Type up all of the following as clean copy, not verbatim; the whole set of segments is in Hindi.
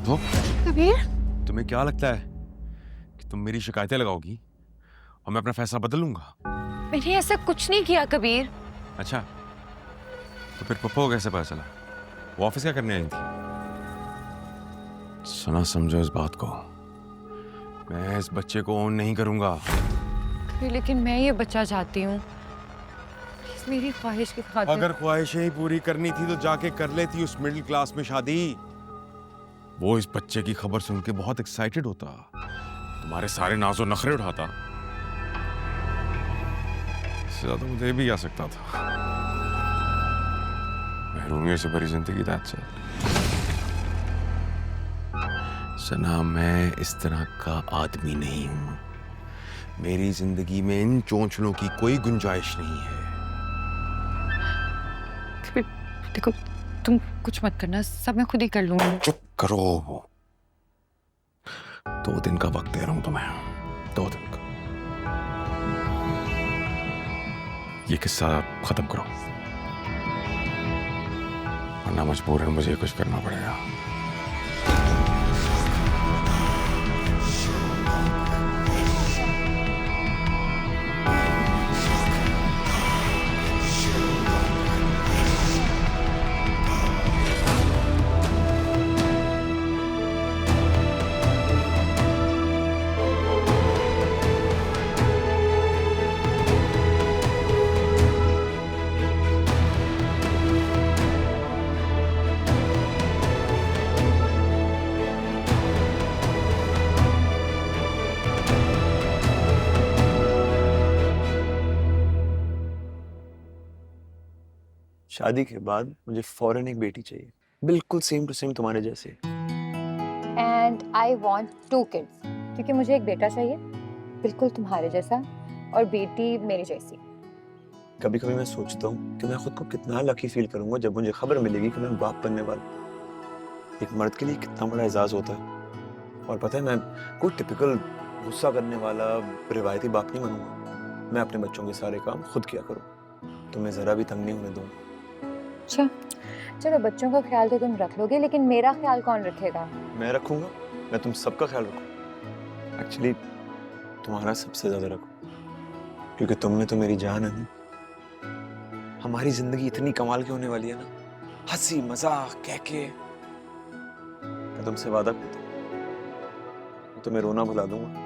तो कबीर, तुम्हें क्या लगता है कि तुम मेरी शिकायतें लगाओगी और मैं अपना फैसला बदल लूंगा? मैंने ऐसा कुछ नहीं किया कबीर। अच्छा, तो फिर पप्पा को कैसे पता चला? वो ऑफिस क्या करने आई थी? सुना समझो इस बात को, मैं इस बच्चे को ओन नहीं करूंगा। कबीर, लेकिन मैं ये बच्चा चाहती हूँ। प्लीज मेरी ख्वाहिश की खातिर। अगर ख्वाहिशें ही पूरी करनी थी तो जाके कर लेती उस मिडिल क्लास में शादी। वो इस बच्चे की खबर सुन के बहुत एक्साइटेड होता, तुम्हारे सारे नाजो नखरे उठाता। इससे ज्यादा मुझे भी आ सकता था। महरूमियों से भरी जिंदगी, दैट्स इट। सना, मैं इस तरह का आदमी नहीं हूं। मेरी जिंदगी में इन चोंचलों की कोई गुंजाइश नहीं है। कबीर, देखो, तुम कुछ मत करना, सब मैं खुद ही कर लूंगी। चुप करो। 2 दिन का वक्त दे रहा हूं तुम्हें, 2 दिन का। ये किस्सा खत्म करो, वरना मजबूरन मुझे कुछ करना पड़ेगा। शादी के बाद मुझे फौरन एक बेटी चाहिए, बिल्कुल सेम टू सेम तुम्हारे जैसे। एंड आई वॉन्ट 2 किड्स, क्योंकि मुझे एक बेटा चाहिए बिल्कुल तुम्हारे जैसा और बेटी मेरी जैसी। कभी कभी मैं सोचता हूँ कि मैं खुद को कितना लकी फील करूंगा जब मुझे खबर मिलेगी कि मैं बाप बनने वाला हूँ। एक मर्द के लिए कितना बड़ा एजाज होता है। और पता है, मैं कोई टिपिकल गुस्सा करने वाला रिवायती बाप नहीं बनूंगा। मैं अपने बच्चों के सारे काम खुद किया करूँ, तुम्हें जरा भी तंग नहीं होने दूंगा। अच्छा, चलो बच्चों का ख्याल तो तुम रख लोगे, लेकिन मेरा ख्याल कौन रखेगा? मैं रखूंगा, मैं तुम सबका ख्याल रखूँ। एक्चुअली तुम्हारा सबसे ज्यादा रखूँ, क्योंकि तुम में तो मेरी जान है ना। हमारी जिंदगी इतनी कमाल की होने वाली है ना, हंसी मजाक कह के। मैं तुमसे वादा करता हूँ, तुम्हें रोना भुला दूंगा।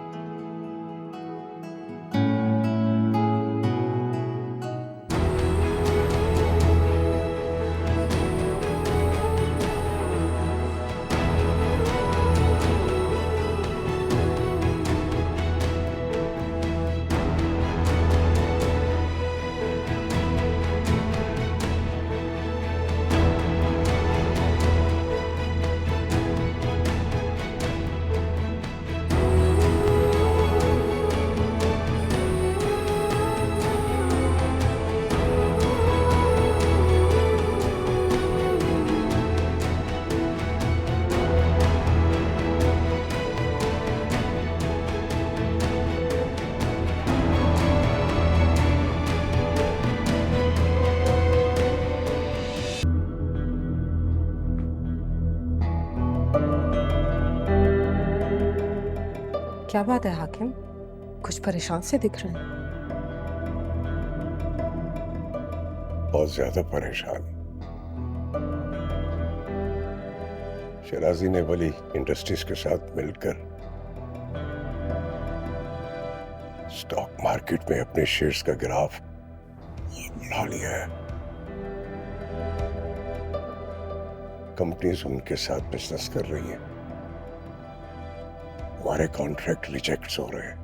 क्या बात है हाकिम, कुछ परेशान से दिख रहे हैं? बहुत ज्यादा परेशान। शराजी ने वली इंडस्ट्रीज के साथ मिलकर स्टॉक मार्केट में अपने शेयर्स का ग्राफ बढ़ा लिया है। कंपनीज उनके साथ बिजनेस कर रही हैं, हमारे कॉन्ट्रैक्ट रिजेक्ट हो रहे हैं।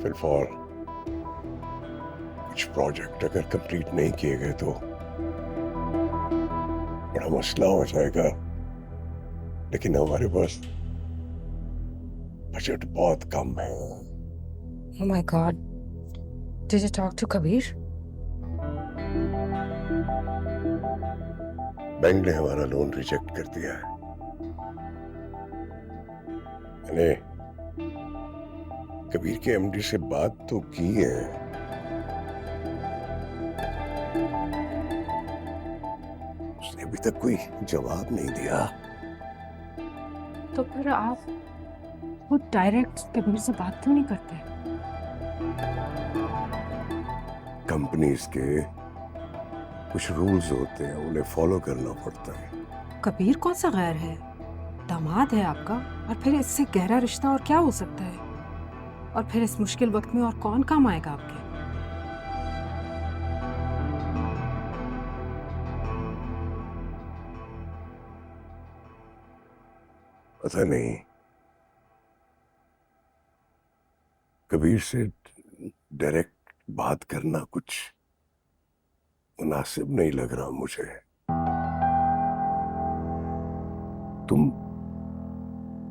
फिलहाल कुछ प्रोजेक्ट अगर कंप्लीट नहीं किए गए तो बड़ा मसला हो जाएगा। लेकिन हमारे पास बजट बहुत कम है। Oh my God, did you talk to Kabir? Bank ने हमारा लोन रिजेक्ट कर दिया है। मैंने कबीर के एमडी से बात तो की है, अभी तक कोई जवाब नहीं दिया। तो फिर आप खुद डायरेक्ट कबीर से बात क्यों नहीं करते? कंपनीज के कुछ रूल्स होते हैं, उन्हें फॉलो करना पड़ता है। कबीर कौन सा गैर है? दामाद है आपका, और फिर इससे गहरा रिश्ता और क्या हो सकता है? और फिर इस मुश्किल वक्त में और कौन काम आएगा आपके? पता नहीं, कबीर से डायरेक्ट बात करना कुछ मुनासिब नहीं लग रहा मुझे।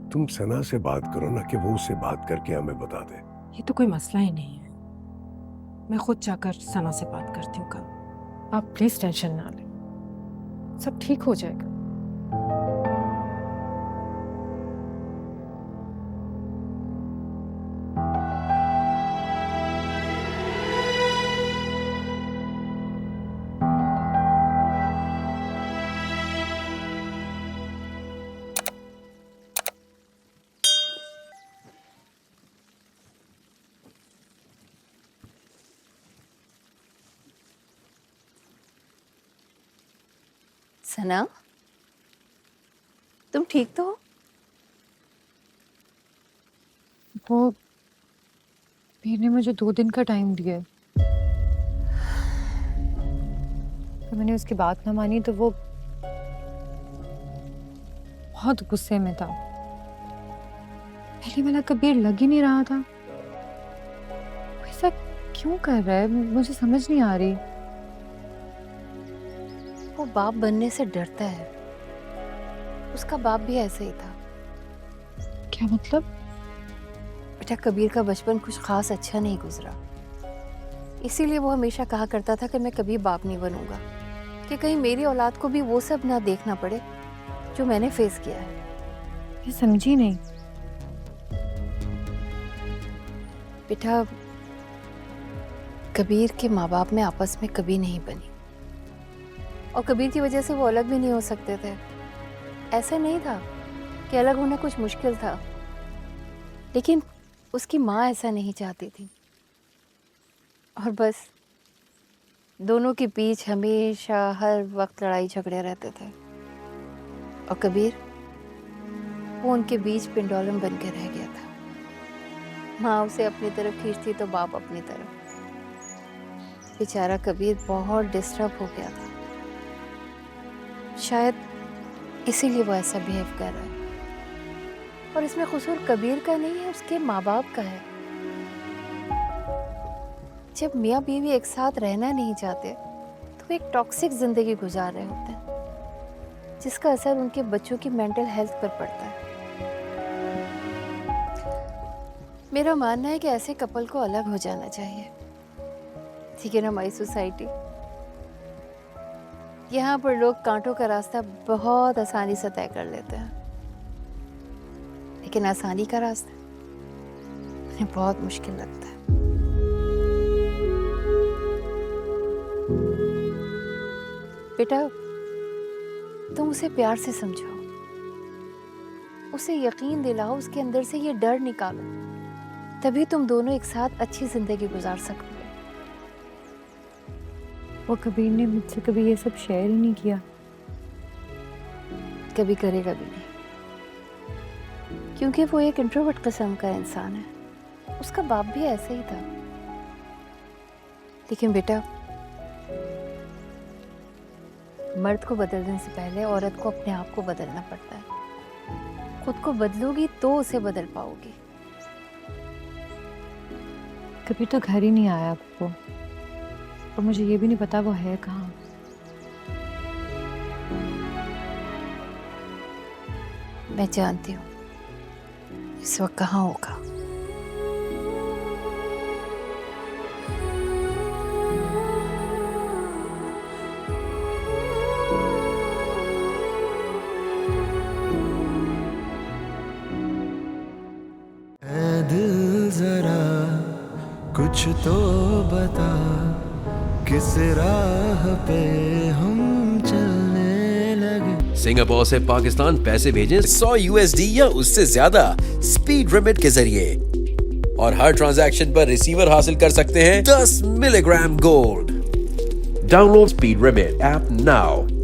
तुम सना से बात करो ना, कि वो उससे बात करके हमें बता दे। ये तो कोई मसला ही नहीं है, मैं खुद जाकर सना से बात करती हूँ कल। आप प्लीज टेंशन ना लें, सब ठीक हो जाएगा। सना, तुम ठीक तो हो? वो वीर ने मुझे 2 दिन का टाइम दिया है। तो मैंने उसकी बात ना मानी तो वो बहुत गुस्से में था। पहले वाला कबीर लग ही नहीं रहा था। वो ऐसा क्यों कर रहा है, मुझे समझ नहीं आ रही। वो बाप बनने से डरता है। उसका बाप भी ऐसे ही था। क्या मतलब? बेटा, कबीर का बचपन कुछ खास अच्छा नहीं गुजरा, इसीलिए वो हमेशा कहा करता था कि मैं कभी बाप नहीं बनूंगा, कि कहीं मेरी औलाद को भी वो सब ना देखना पड़े जो मैंने फेस किया है। मैं समझी नहीं। बेटा, कबीर के माँ बाप में आपस में कभी नहीं बनी, और कबीर की वजह से वो अलग भी नहीं हो सकते थे। ऐसा नहीं था कि अलग होना कुछ मुश्किल था, लेकिन उसकी माँ ऐसा नहीं चाहती थी, और बस दोनों के बीच हमेशा हर वक्त लड़ाई झगड़े रहते थे। और कबीर, वो उनके बीच पिंडोलम बन के रह गया था। माँ उसे अपनी तरफ खींचती तो बाप अपनी तरफ। बेचारा कबीर बहुत डिस्टर्ब हो गया था। शायद इसीलिए वो ऐसा बिहेव कर रहा है। और इसमें कसूर कबीर का नहीं है, उसके माँ बाप का है। जब मियाँ बीवी एक साथ रहना नहीं चाहते तो एक टॉक्सिक जिंदगी गुजार रहे होते हैं, जिसका असर उनके बच्चों की मेंटल हेल्थ पर पड़ता है। मेरा मानना है कि ऐसे कपल को अलग हो जाना चाहिए। ठीक है ना माई सोसाइटी? यहाँ पर लोग कांटों का रास्ता बहुत आसानी से तय कर लेते हैं, लेकिन आसानी का रास्ता उन्हें बहुत मुश्किल लगता है। बेटा, तुम उसे प्यार से समझाओ, उसे यकीन दिलाओ, उसके अंदर से ये डर निकालो, तभी तुम दोनों एक साथ अच्छी जिंदगी गुजार सकते। वो कबीर ने मुझसे कभी ये सब शेयर ही नहीं किया। कभी करेगा भी नहीं, क्योंकि वो एक इंट्रोवर्ट किस्म का इंसान है। उसका बाप भी ऐसे ही था। लेकिन बेटा, मर्द को बदलने से पहले औरत को अपने आप को बदलना पड़ता है। खुद को बदलोगी तो उसे बदल पाओगी। कभी तो घर ही नहीं आया वो, और मुझे ये भी नहीं पता वो है कहाँ। मैं जानती हूँ इस वक्त कहाँ होगा। ऐ दिल जरा कुछ तो बता, किस राह पे हम चलने सिंगापुर से पाकिस्तान पैसे भेजें 100 USD या उससे ज्यादा स्पीड रिमिट के जरिए और हर ट्रांजैक्शन पर रिसीवर हासिल कर सकते हैं 10 milligram gold. Download speed remit app now.